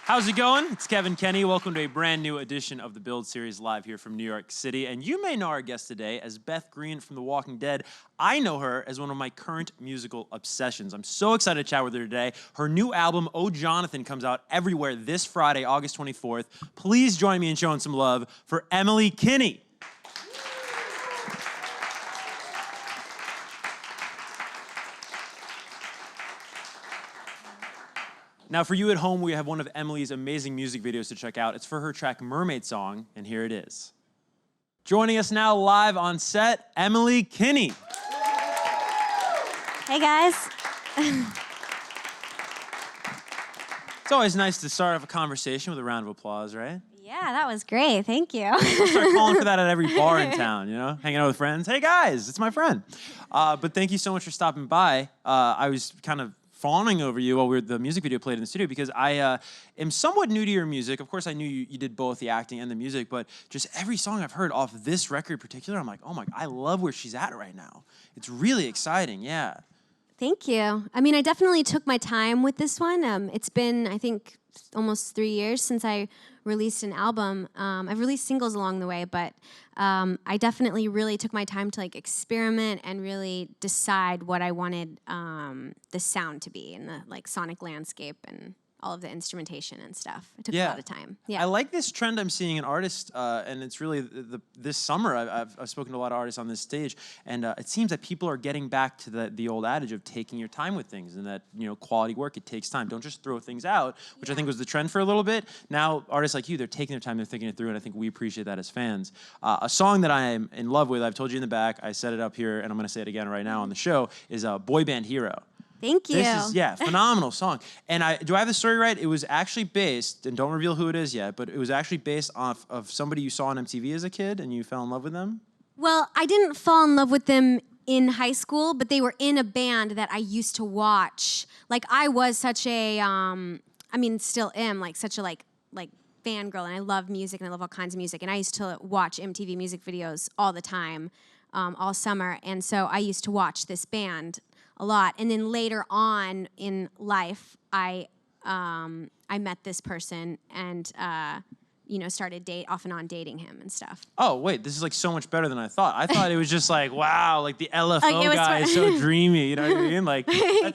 How's it going? It's Kevin Kinney. Welcome to a brand new edition of the Build Series live here from New York City. And you may know our guest today as Beth Green from The Walking Dead. I know her as one of my current musical obsessions. I'm so excited to chat with her today. Her new album, Oh Jonathan, comes out everywhere this Friday, August 24th. Please join me in showing some love for Emily Kinney. Now, for you at home, we have one of Emily's amazing music videos to check out. It's for her track Mermaid Song, and here it is. Joining us now live on set, Emily Kinney. Hey, guys. It's always nice to start off a conversation with a round of applause, right? Yeah, that was great. Thank you. I'll start calling for that at every bar in town, you know? Hanging out with friends. Hey, guys, it's my friend. But thank you so much for stopping by. I was kind of fawning over you while the music video played in the studio because I am somewhat new to your music. Of course, I knew you did both the acting and the music, but just every song I've heard off this record in particular, I'm like, oh my, I love where she's at right now. It's really exciting, yeah. Thank you. I mean, I definitely took my time with this one. It's been, I think, almost 3 years since I released an album. I've released singles along the way, but I definitely really took my time to like experiment and really decide what I wanted the sound to be and the like sonic landscape and all of the instrumentation and stuff. It took a lot of time. Yeah. I like this trend I'm seeing in artists, and it's really this summer I've spoken to a lot of artists on this stage, and it seems that people are getting back to the old adage of taking your time with things, and that, you know, quality work, it takes time. Don't just throw things out, which I think was the trend for a little bit. Now artists like you, they're taking their time, they're thinking it through, and I think we appreciate that as fans. A song that I am in love with, I've told you in the back, I said it up here, and I'm going to say it again right now on the show, is Boy Band Hero. Thank you. This is, phenomenal song. And do I have the story right? It was actually based, and don't reveal who it is yet, but it was actually based off of somebody you saw on MTV as a kid and you fell in love with them? Well, I didn't fall in love with them in high school, but they were in a band that I used to watch. Like, I was such a, I mean, still am, like, such a, like fangirl, and I love music, and I love all kinds of music, and I used to watch MTV music videos all the time, all summer, and so I used to watch this band a lot. And then later on in life, I met this person and you know, started off and on dating him and stuff. Oh, wait, this is like so much better than I thought. I thought it was just like, wow, like the LFO guy is so dreamy, you know what I mean? Like,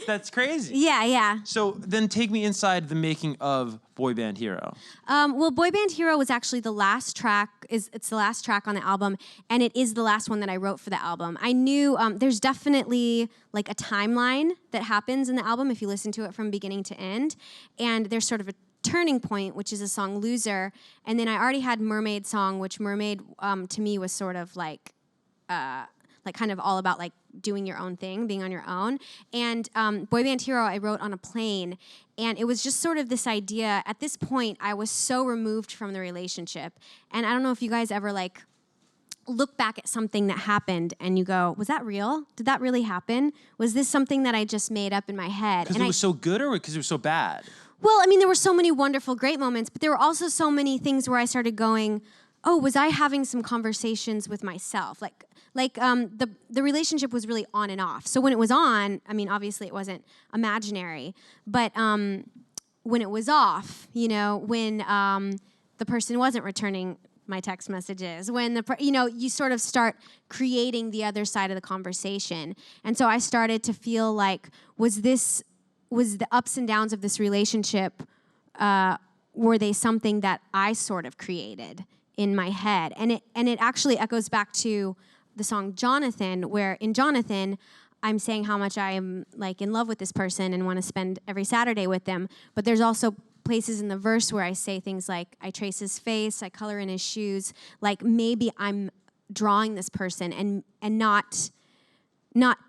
that's crazy. Yeah, yeah. So then take me inside the making of Boy Band Hero. Well, Boy Band Hero was actually the last track. It's the last track on the album, and it is the last one that I wrote for the album. I knew there's definitely like a timeline that happens in the album if you listen to it from beginning to end, and there's sort of a turning point, which is a song Loser, and then I already had Mermaid Song, which Mermaid to me was sort of like kind of all about like doing your own thing, being on your own. And Boy Band Hero I wrote on a plane, and it was just sort of this idea. At this point, I was so removed from the relationship, and I don't know if you guys ever like look back at something that happened and you go, was that real? Did that really happen? Was this something that I just made up in my head? Because it was so good or because it was so bad? Well, I mean, there were so many wonderful, great moments, but there were also so many things where I started going, oh, was I having some conversations with myself? Like the relationship was really on and off. So when it was on, I mean, obviously it wasn't imaginary, but when it was off, you know, when the person wasn't returning my text messages, when you know, you sort of start creating the other side of the conversation. And so I started to feel like, was the ups and downs of this relationship, were they something that I sort of created in my head? And it actually echoes back to the song Jonathan, where in Jonathan, I'm saying how much I am like in love with this person and want to spend every Saturday with them. But there's also places in the verse where I say things like, I trace his face, I color in his shoes. Like maybe I'm drawing this person and not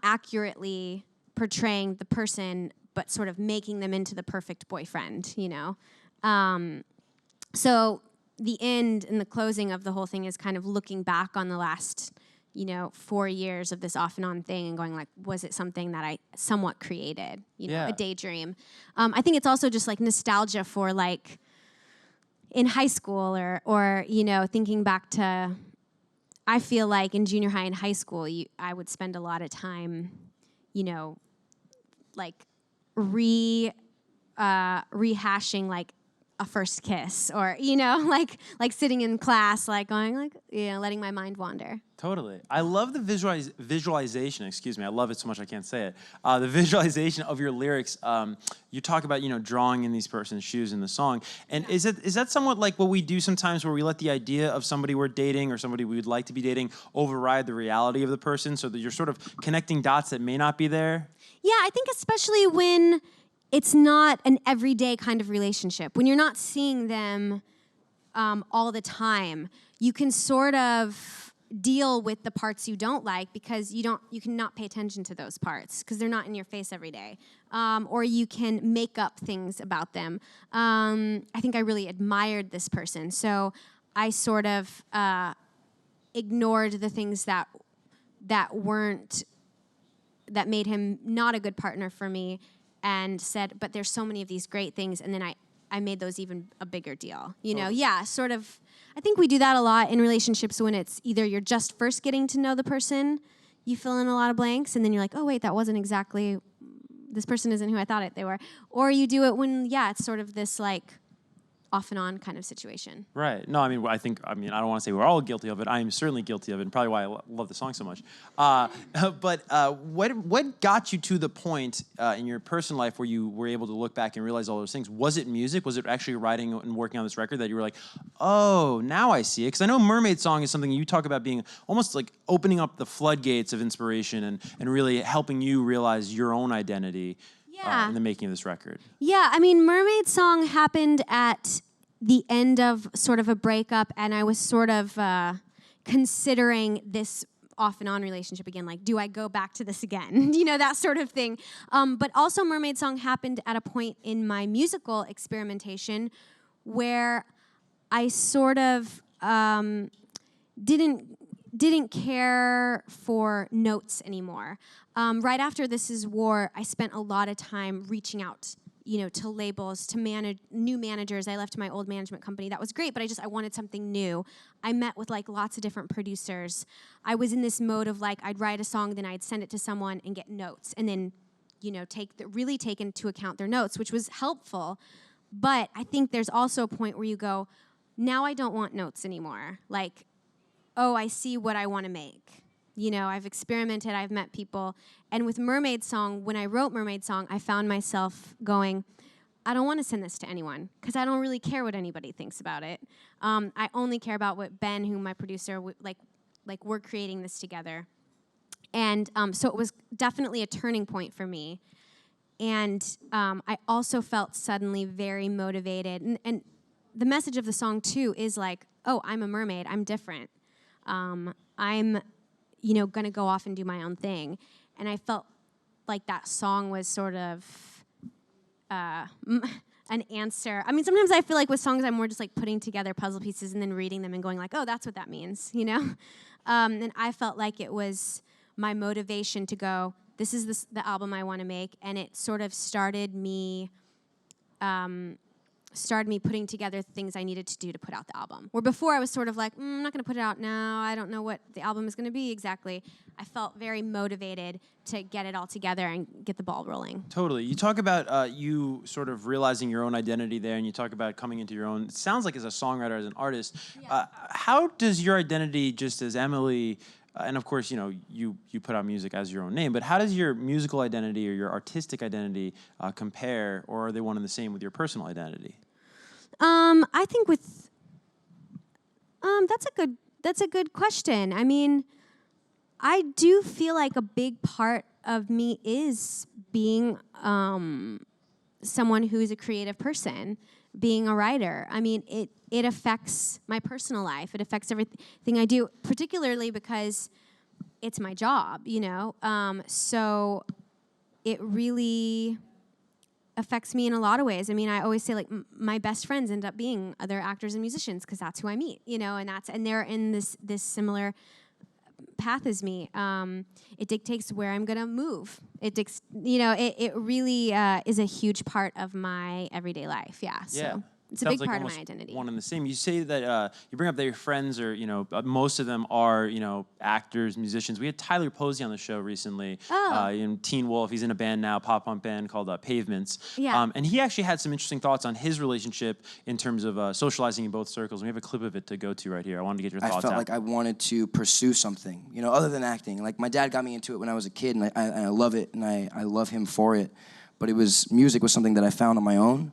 accurately portraying the person, but sort of making them into the perfect boyfriend, you know? So the end and the closing of the whole thing is kind of looking back on the last, you know, 4 years of this off and on thing and going like, was it something that I somewhat created, you know, a daydream? I think it's also just like nostalgia for like in high school or you know, thinking back to, I feel like in junior high and high school, I would spend a lot of time, you know, like rehashing like a first kiss, or like sitting in class, like going like letting my mind wander. Totally. I love the visualization, excuse me. I love it so much I can't say it. The visualization of your lyrics. You talk about, drawing in these person's shoes in the song. And is that somewhat like what we do sometimes, where we let the idea of somebody we're dating or somebody we would like to be dating override the reality of the person, so that you're sort of connecting dots that may not be there? Yeah, I think especially when it's not an everyday kind of relationship, when you're not seeing them all the time, you can sort of deal with the parts you don't like, because you cannot pay attention to those parts because they're not in your face every day, or you can make up things about them. I think I really admired this person, so I sort of ignored the things that made him not a good partner for me, and said, but there's so many of these great things, and then I made those even a bigger deal. Yeah, sort of. I think we do that a lot in relationships when it's either you're just first getting to know the person, you fill in a lot of blanks, and then you're like, oh wait, that wasn't exactly, this person isn't who I thought they were. Or you do it when, it's sort of this like off and on kind of situation. Right. No, I mean, I don't want to say we're all guilty of it. I am certainly guilty of it, and probably why I love the song so much. But what got you to the point in your personal life where you were able to look back and realize all those things? Was it music? Was it actually writing and working on this record that you were like, oh, now I see it? Because I know Mermaid Song is something you talk about being almost like opening up the floodgates of inspiration and really helping you realize your own identity. In the making of this record. Yeah, I mean, Mermaid Song happened at the end of sort of a breakup, and I was sort of considering this off and on relationship again, like, do I go back to this again? That sort of thing. But also Mermaid Song happened at a point in my musical experimentation where I sort of didn't care for notes anymore. Right after This Is War, I spent a lot of time reaching out, to labels, to new managers. I left my old management company. That was great, but I wanted something new. I met with like lots of different producers. I was in this mode of like, I'd write a song, then I'd send it to someone and get notes, and then, really take into account their notes, which was helpful. But I think there's also a point where you go, now I don't want notes anymore. Like, oh, I see what I want to make. I've experimented, I've met people. And with Mermaid Song, when I wrote Mermaid Song, I found myself going, I don't want to send this to anyone because I don't really care what anybody thinks about it. I only care about what Ben, who my producer, we're creating this together. And so it was definitely a turning point for me. And I also felt suddenly very motivated. And the message of the song, too, is like, oh, I'm a mermaid. I'm different. I'm, going to go off and do my own thing. And I felt like that song was sort of an answer. I mean, sometimes I feel like with songs, I'm more just like putting together puzzle pieces and then reading them and going like, oh, that's what that means, And I felt like it was my motivation to go, this is the album I want to make. And it sort of started me putting together things I needed to do to put out the album. Where before I was sort of like, I'm not going to put it out now. I don't know what the album is going to be exactly. I felt very motivated to get it all together and get the ball rolling. Totally. You talk about you sort of realizing your own identity there, and you talk about coming into your own. It sounds like as a songwriter, as an artist. Yeah. How does your identity, just as Emily, and of course, you put out music as your own name, but how does your musical identity or your artistic identity compare, or are they one and the same with your personal identity? I think that's a good question. I mean, I do feel like a big part of me is being someone who's a creative person, being a writer. I mean, it affects my personal life. It affects everything I do, particularly because it's my job, So it really affects me in a lot of ways. I mean, I always say like my best friends end up being other actors and musicians because that's who I meet, and they're in this similar path as me. It dictates where I'm gonna move. It really is a huge part of my everyday life. Yeah. So. Yeah. It's a Sounds big like part of almost my identity. one and the same. You say that you bring up that your friends are, most of them are, actors, musicians. We had Tyler Posey on the show recently. Oh. In Teen Wolf, he's in a band now, pop punk band called Pavements. Yeah. And he actually had some interesting thoughts on his relationship in terms of socializing in both circles. And we have a clip of it to go to right here. I wanted to get your thoughts. I felt like I wanted to pursue something, other than acting. Like my dad got me into it when I was a kid, and I love it, and I love him for it. But music was something that I found on my own.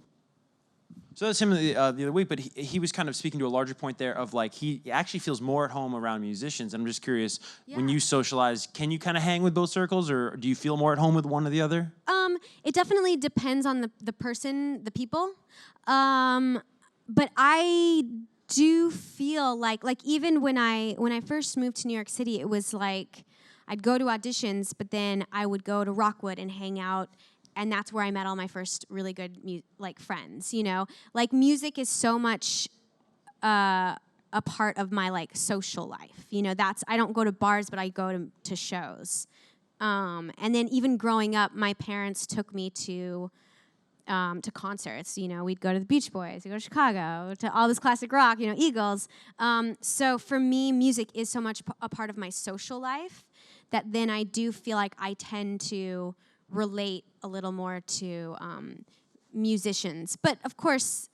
So that's him the other week, but he was kind of speaking to a larger point there of like he actually feels more at home around musicians. And I'm just curious, when you socialize, can you kind of hang with both circles, or do you feel more at home with one or the other? It definitely depends on the person, the people. But I do feel like even when I first moved to New York City, it was like I'd go to auditions, but then I would go to Rockwood and hang out. And that's where I met all my first really good friends, Like music is so much a part of my social life. I don't go to bars, but I go to shows. And then even growing up, my parents took me to concerts. We'd go to the Beach Boys, we'd go to Chicago, to all this classic rock, Eagles. So for me, music is so much a part of my social life that then I do feel like I tend to relate a little more to musicians. But of course,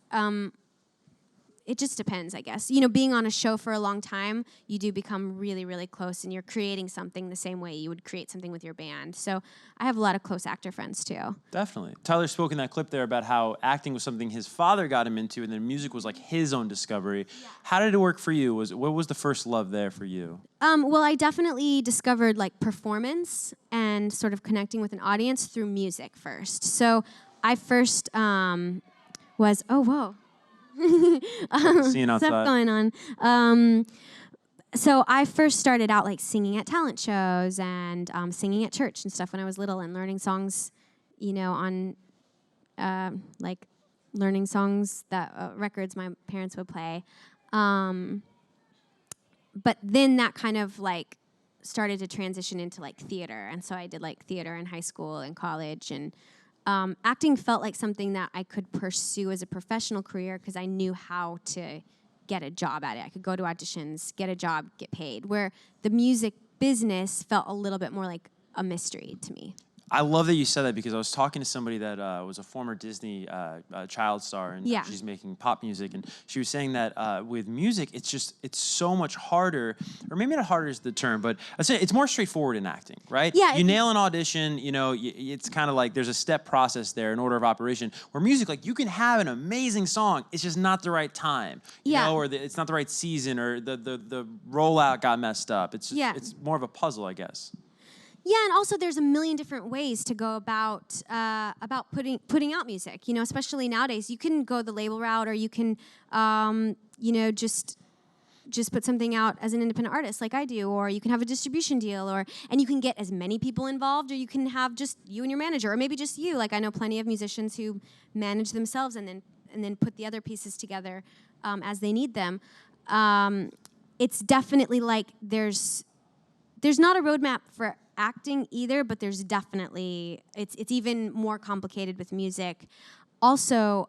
it just depends, I guess. Being on a show for a long time, you do become really, really close, and you're creating something the same way you would create something with your band. So I have a lot of close actor friends, too. Definitely. Tyler spoke in that clip there about how acting was something his father got him into, and then music was like his own discovery. Yeah. How did it work for you? What was the first love there for you? Well, I definitely discovered performance and sort of connecting with an audience through music first. So I first was, oh, whoa. Seeing outside. Stuff going on. So I first started out singing at talent shows and singing at church and stuff when I was little, and learning songs, on learning songs that records my parents would play. But then that kind of started to transition into theater, and so I did theater in high school and college, and acting felt like something that I could pursue as a professional career because I knew how to get a job at it. I could go to auditions, get a job, get paid, where the music business felt a little bit more like a mystery to me. I love that you said that, because I was talking to somebody that was a former Disney child star, and she's making pop music, and she was saying that with music, it's so much harder, or maybe not harder is the term, but I'd say it's more straightforward in acting, right? Yeah. You nail an audition, it's kind of like there's a step process there, an order of operation, where music, you can have an amazing song, it's just not the right time, or it's not the right season, or the rollout got messed up. It's more of a puzzle, I guess. Yeah, and also there's a million different ways to go about putting out music. Especially nowadays, you can go the label route, or you can, just put something out as an independent artist, like I do, or you can have a distribution deal, and you can get as many people involved, or you can have just you and your manager, or maybe just you. I know plenty of musicians who manage themselves and then put the other pieces together as they need them. It's definitely there's not a roadmap for acting either, but there's definitely, it's even more complicated with music. Also,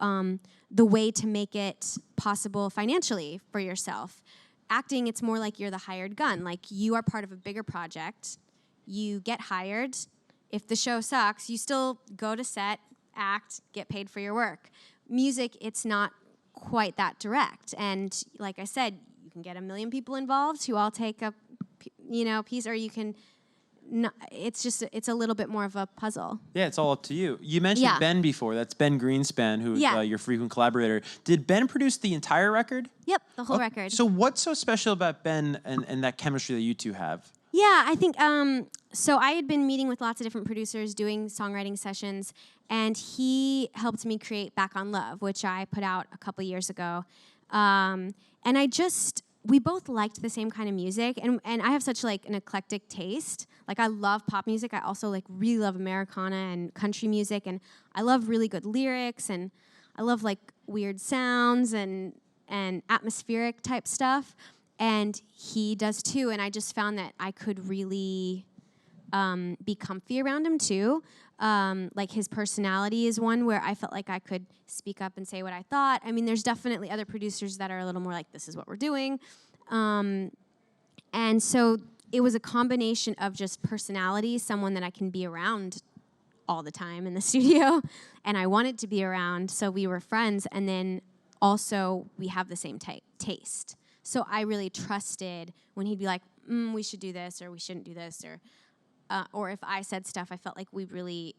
the way to make it possible financially for yourself. Acting, it's more like you're the hired gun. You are part of a bigger project. You get hired. If the show sucks, you still go to set, act, get paid for your work. Music, it's not quite that direct. And like I said, you can get a million people involved who all take a piece, or you can. No, it's a little bit more of a puzzle. Yeah, it's all up to you. You mentioned Ben before. That's Ben Greenspan, who's your frequent collaborator. Did Ben produce the entire record? Yep, the whole record. So what's so special about Ben and that chemistry that you two have? Yeah, I think, so I had been meeting with lots of different producers, doing songwriting sessions, and he helped me create Back on Love, which I put out a couple years ago. And we both liked the same kind of music, and I have such an eclectic taste. I love pop music. I also really love Americana and country music, and I love really good lyrics, and I love weird sounds and atmospheric type stuff. And he does too, and I just found that I could really be comfy around him too. Like his personality is one where I felt like I could speak up and say what I thought. I mean, there's definitely other producers that are a little more like, this is what we're doing. And so it was a combination of just personality, someone that I can be around all the time in the studio, and I wanted to be around, so we were friends, and then also we have the same taste. So I really trusted when he'd be like, we should do this, or we shouldn't do this, or if I said stuff, I felt like we really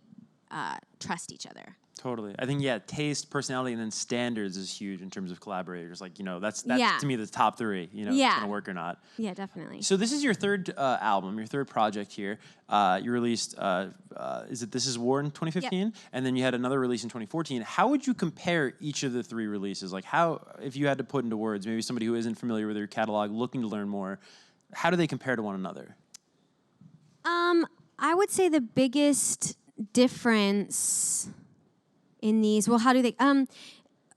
trust each other. Totally. I think, yeah, taste, personality, and then standards is huge in terms of collaborators. Like, that's Yeah. to me the top three, if it's Yeah. going to work or not. Yeah, definitely. So this is your third album, your third project here. You released, This Is War in 2015? Yep. And then you had another release in 2014. How would you compare each of the three releases? Like how, if you had to put into words, maybe somebody who isn't familiar with your catalog, looking to learn more, how do they compare to one another? I would say the biggest difference in these, well, how do they,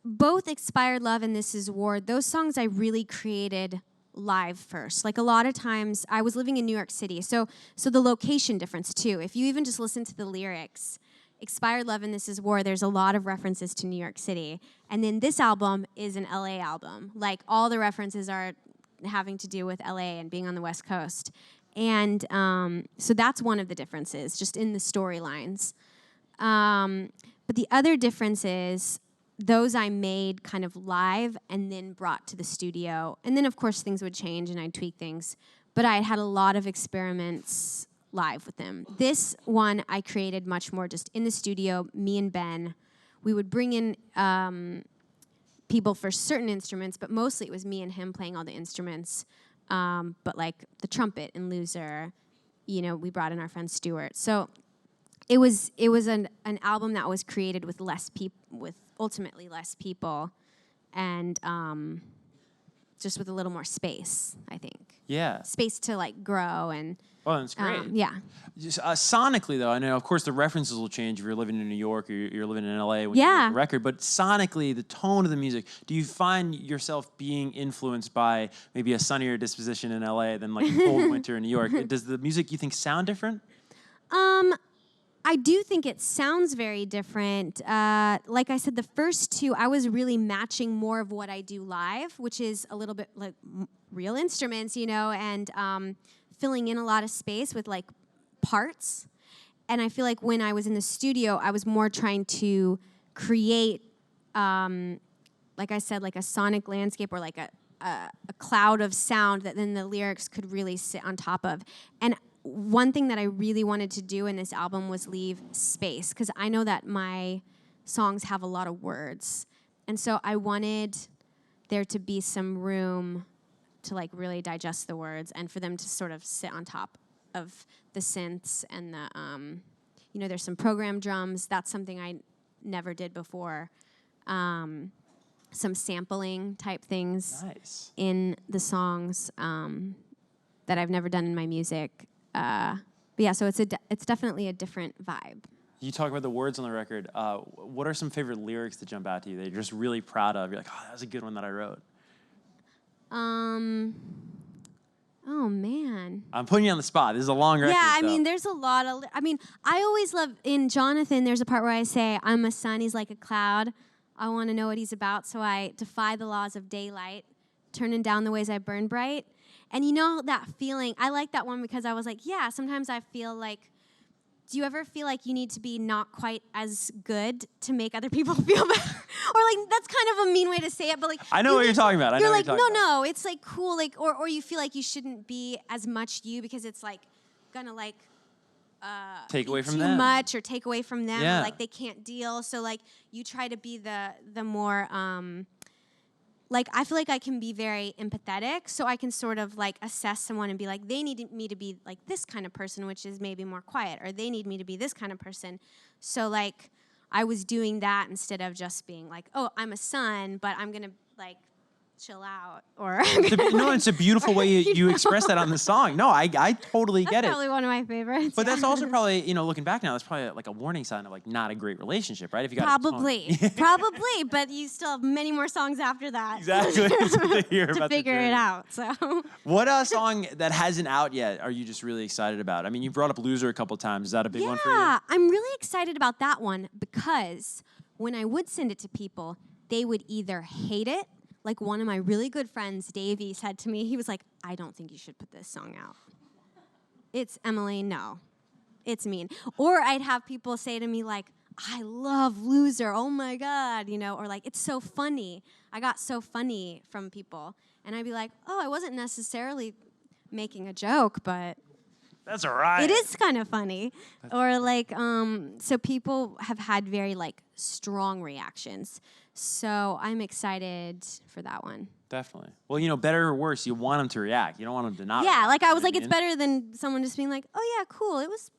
both Expired Love and This Is War, those songs I really created live first. Like a lot of times, I was living in New York City, so the location difference too. If you even just listen to the lyrics, Expired Love and This Is War, there's a lot of references to New York City. And then this album is an LA album. Like all the references are having to do with LA and being on the West Coast. And so that's one of the differences, just in the storylines. But the other difference is those I made kind of live and then brought to the studio. And then, of course, things would change and I'd tweak things. But I had a lot of experiments live with them. This one I created much more just in the studio, me and Ben. We would bring in people for certain instruments, but mostly it was me and him playing all the instruments. But like the trumpet and Loser, we brought in our friend Stuart. So it was an album that was created with ultimately less people, and just with a little more space, I think. Yeah. Space to like grow and. Oh, that's great. Yeah. Just, sonically, though, I know, of course, the references will change if you're living in New York or you're living in LA when you make a record, but sonically, the tone of the music, do you find yourself being influenced by maybe a sunnier disposition in LA than like a cold winter in New York? Does the music, you think, sound different? I do think it sounds very different. Like I said, the first two, I was really matching more of what I do live, which is a little bit like real instruments, and filling in a lot of space with like parts. And I feel like when I was in the studio, I was more trying to create, like I said, like a sonic landscape or like a cloud of sound that then the lyrics could really sit on top of. And one thing that I really wanted to do in this album was leave space, because I know that my songs have a lot of words. And so I wanted there to be some room to like really digest the words and for them to sort of sit on top of the synths and the, there's some programmed drums. That's something I never did before. Some sampling type things in the songs that I've never done in my music. But yeah, so it's definitely a different vibe. You talk about the words on the record. What are some favorite lyrics that jump out to you that you're just really proud of? You're like, oh, that was a good one that I wrote. Oh man. I'm putting you on the spot. This is a long record. Yeah, I mean, there's a lot of. I always love in Jonathan. There's a part where I say, "I'm a sun. He's like a cloud. I want to know what he's about, so I defy the laws of daylight, turning down the ways I burn bright." And that feeling. I like that one because I was like, yeah. Sometimes I feel like. Do you ever feel like you need to be not quite as good to make other people feel better? Or like that's kind of a mean way to say it, but like I know what you're talking about. You're like, no, it's like cool, like or you feel like you shouldn't be as much you because it's like gonna like take away from too them. much or take away from them, Yeah. or like they can't deal. So like you try to be the more like I feel like I can be very empathetic, so I can sort of like assess someone and be like, they need me to be like this kind of person, which is maybe more quiet, or they need me to be this kind of person. So like I was doing that instead of just being like, oh, I'm a sun, but I'm gonna like chill out or No, it's a beautiful way you express that on the song. No, I totally get it. That's probably one of my favorites. But that's also probably, looking back now, that's probably like a warning sign of like not a great relationship, right? If you got probably, but you still have many more songs after that. Exactly. to hear to about the figure it journey. out. So What song that hasn't out yet are you just really excited about? I mean, you brought up Loser a couple times. Is that a big one for you? yeah, I'm really excited about that one because when I would send it to people, they would either hate it. Like one of my really good friends, Davey, said to me, he was like, I don't think you should put this song out. It's Emily, no. It's mean. Or I'd have people say to me like, I love Loser, oh my God, or like, it's so funny. I got so funny from people. And I'd be like, oh, I wasn't necessarily making a joke, but That's all right. it is kind of funny. Or like, so people have had very like strong reactions. So I'm excited for that one. Definitely. Well, better or worse, you want them to react. You don't want them to not. Yeah, react, like I you was know like, what it's I mean? better than someone just being like, oh yeah, cool. It was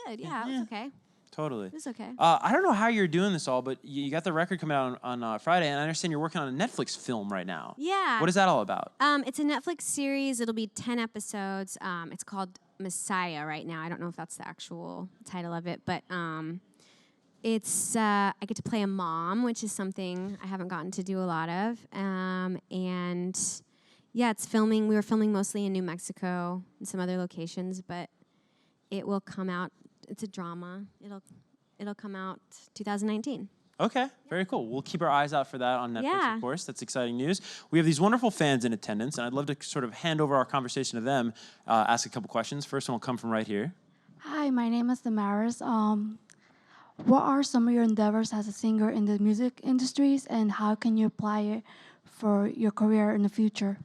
good. Yeah, it was okay. Totally. It was okay. I don't know how you're doing this all, but you got the record coming out on Friday, and I understand you're working on a Netflix film right now. Yeah. What is that all about? It's a Netflix series. It'll be 10 episodes. It's called Messiah right now. I don't know if that's the actual title of it, but it's I get to play a mom, which is something I haven't gotten to do a lot of. And yeah, it's filming. We were filming mostly in New Mexico and some other locations, but it will come out. It's a drama. It'll come out 2019. Okay, very cool. We'll keep our eyes out for that on Netflix, Yeah. of course. That's exciting news. We have these wonderful fans in attendance, and I'd love to sort of hand over our conversation to them, ask a couple questions. First one will come from right here. Hi, my name is Damaris. What are some of your endeavors as a singer in the music industries, and how can you apply it for your career in the future?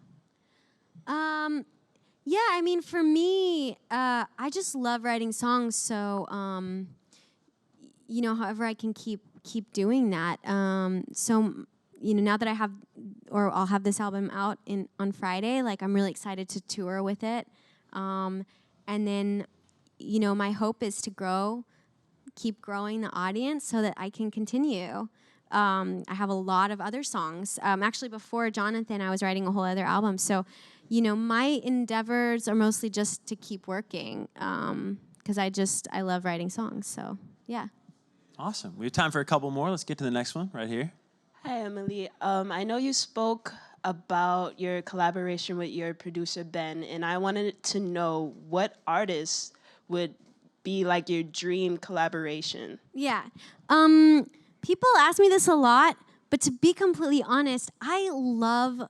Yeah, I mean, for me, I just love writing songs. So, however I can keep doing that. Now that I have, or I'll have this album out on Friday, like I'm really excited to tour with it. And then, my hope is to keep growing the audience so that I can continue. I have a lot of other songs. Actually, before Jonathan, I was writing a whole other album. So, my endeavors are mostly just to keep working because I love writing songs. So, yeah. Awesome. We have time for a couple more. Let's get to the next one right here. Hi, Emily. I know you spoke about your collaboration with your producer, Ben, and I wanted to know what artists would be like your dream collaboration. Yeah. People ask me this a lot, but to be completely honest, I love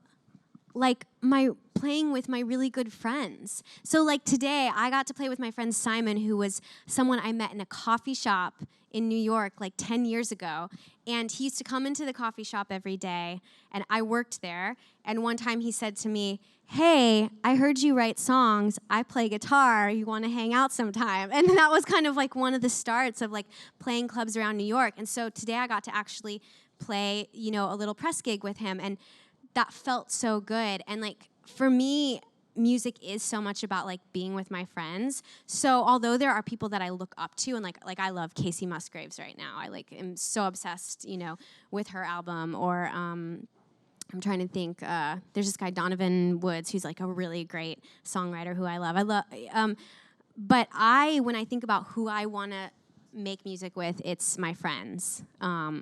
playing with my really good friends. So like today, I got to play with my friend Simon, who was someone I met in a coffee shop in New York like 10 years ago. And he used to come into the coffee shop every day, and I worked there. And one time he said to me, hey, I heard you write songs. I play guitar. You want to hang out sometime? And that was kind of like one of the starts of like playing clubs around New York. And so today I got to actually play, a little press gig with him. And that felt so good. And like for me, music is so much about like being with my friends. So although there are people that I look up to, and like I love Casey Musgraves right now. I like am so obsessed, with her album. Or I'm trying to think. There's this guy Donovan Woods, who's like a really great songwriter who I love. But when I think about who I want to make music with, it's my friends. I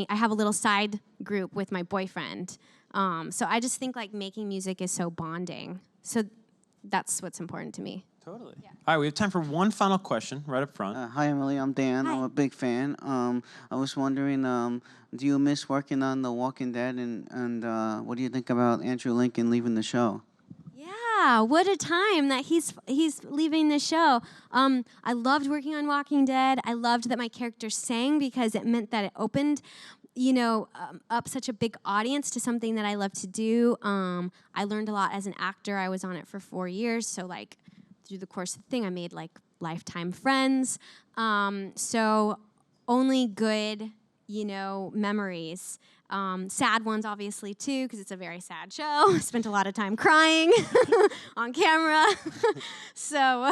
have a little side group with my boyfriend. So I just think like making music is so bonding. So that's what's important to me. Totally. Yeah. All right, we have time for one final question right up front. Hi, Emily. I'm Dan. Hi. I'm a big fan. I was wondering, do you miss working on The Walking Dead? And what do you think about Andrew Lincoln leaving the show? Yeah, what a time that he's leaving the show. I loved working on Walking Dead. I loved that my character sang because it meant that it opened, up such a big audience to something that I love to do. I learned a lot as an actor. I was on it for 4 years, so like through the course of the thing, I made like lifetime friends. So only good, memories. Sad ones, obviously, too, because it's a very sad show. Spent a lot of time crying on camera. So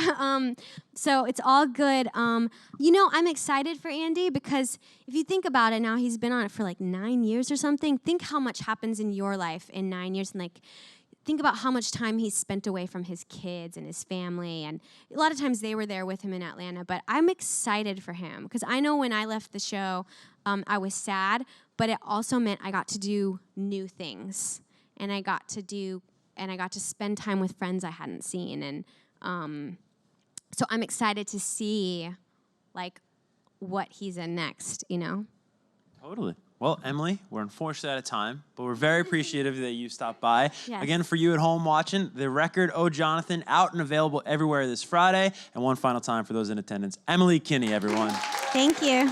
it's all good. You know, I'm excited for Andy because if you think about it now, he's been on it for like 9 years or something. Think how much happens in your life in 9 years, and like, think about how much time he's spent away from his kids and his family. And a lot of times they were there with him in Atlanta. But I'm excited for him because I know when I left the show, I was sad, but it also meant I got to do new things. And I got to spend time with friends I hadn't seen. And so I'm excited to see like what he's in next, you know? Totally. Well, Emily, we're unfortunately out of time, but we're very appreciative that you stopped by. Yes. Again, for you at home watching, the record, Oh Jonathan, out and available everywhere this Friday. And one final time for those in attendance, Emily Kinney, everyone. Thank you.